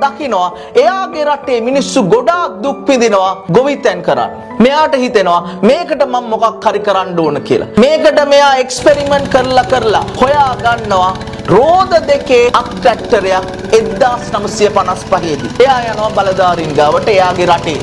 දකිනවා එයාගේ රටේ මිනිස්සු ගොඩාක් දුක් විඳිනවා ගොවිතැන් කරන්න. මෙයාට හිතෙනවා මේකට මම මොකක් හරි කරන්න ඕන කියලා. මේකට මෙයා එක්ස්පෙරිමන්ට් කරලා හොයා ගන්නවා රෝද දෙකේ අක් ට්‍රැක්ටරයක් 1955 දී. එයා යනවා බලධාරීන් ගාවට එයාගේ රටේ.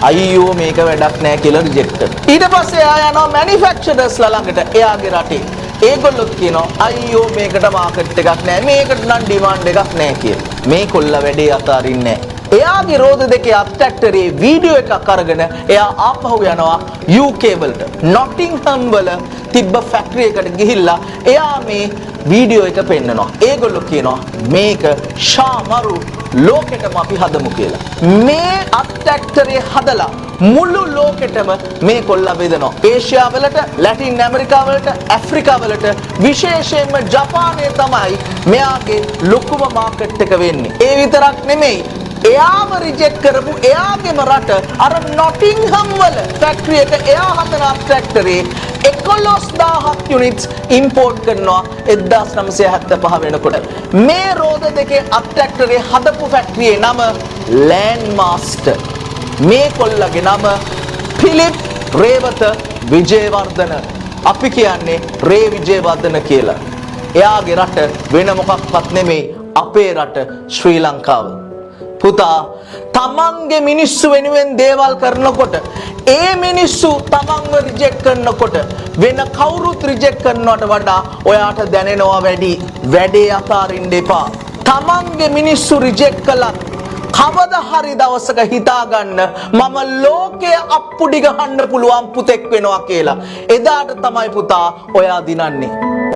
අයියෝ මේක වැඩක් නෑ කියලා රිජෙක්ට් කරනවා. ඊට පස්සේ එයා යනවා මැනුෆැක්චරර්ස්ලා ළඟට එයාගේ රටේ. ඒගොල්ලොත් කියනවා අයියෝ මේකට මාකට් එකක් නෑ මේකට නම් ඩිමාන්ඩ් එකක් නෑ කියලා. මේ කොල්ල වැඩේ අතාරින්නේ නෑ. එයාගේ රෝද දෙකේ අත් ට්‍රැක්ටරේ වීඩියෝ එකක් අරගෙන එයා ආපහු යනවා UK වලට. නොටින්හම් වල තිබ්බ ෆැක්ටරි එකට ගිහිල්ලා එයා මේ වීඩියෝ එක පෙන්නනවා. ඒගොල්ලෝ කියනවා මේක ශාමරු ලෝකෙටම අපි හදමු කියලා. මේ අත් ට්‍රැක්ටරේ හදලා මුළු ලෝකෙටම මේ කොල්ලා බෙදනවා. ඒෂියා වලට, ලැටින් ඇමරිකා වලට, ඇෆ්‍රිකා වලට, විශේෂයෙන්ම ජපානයේ තමයි මෙයාගේ ලොකුම මාකට් එක වෙන්නේ. ඒ විතරක් නෙමෙයි. එයාම රිජෙක්ට් කරපු එයාගේම රට අර නොටින්හම් වල ෆැක්ටරි එක එයා හදන අත් ට්‍රැක්ටරේ 11000 යුනිට්ස් ඉම්පෝර්ට් කරනවා 1975 වෙනකොට. මේ රෝද දෙකේ අත් ට්‍රැක්ටරේ හදපු ෆැක්ටරියේ නම ලෑන්ඩ්මාස්ටර්. මේ කොල්ලගේ නම ෆිලිප් රේවත විජේවර්ධන. අපි කියන්නේ රේ විජේවර්ධන කියලා. එයාගේ රට වෙන මොකක්වත් නෙමෙයි අපේ රට ශ්‍රී ලංකාව. පුතා තමන්ගේ මිනිස්සු වෙනුවෙන් දේවල් කරනකොට ඒ මිනිස්සු තමන්ව රිජෙක්ට් කරනකොට වෙන කවුරුත් රිජෙක්ට් කරනවට වඩා ඔයාට දැනෙනවා වැඩේ අතාරින්න එපා. තමන්ගේ මිනිස්සු රිජෙක්ට් කළත් කවදා හරි දවසක හිතාගන්න මම ලෝකයේ අප්පුඩි ගහන්න පුළුවන් පුතෙක් වෙනවා කියලා. එදාට තමයි පුතා ඔයා දිනන්නේ.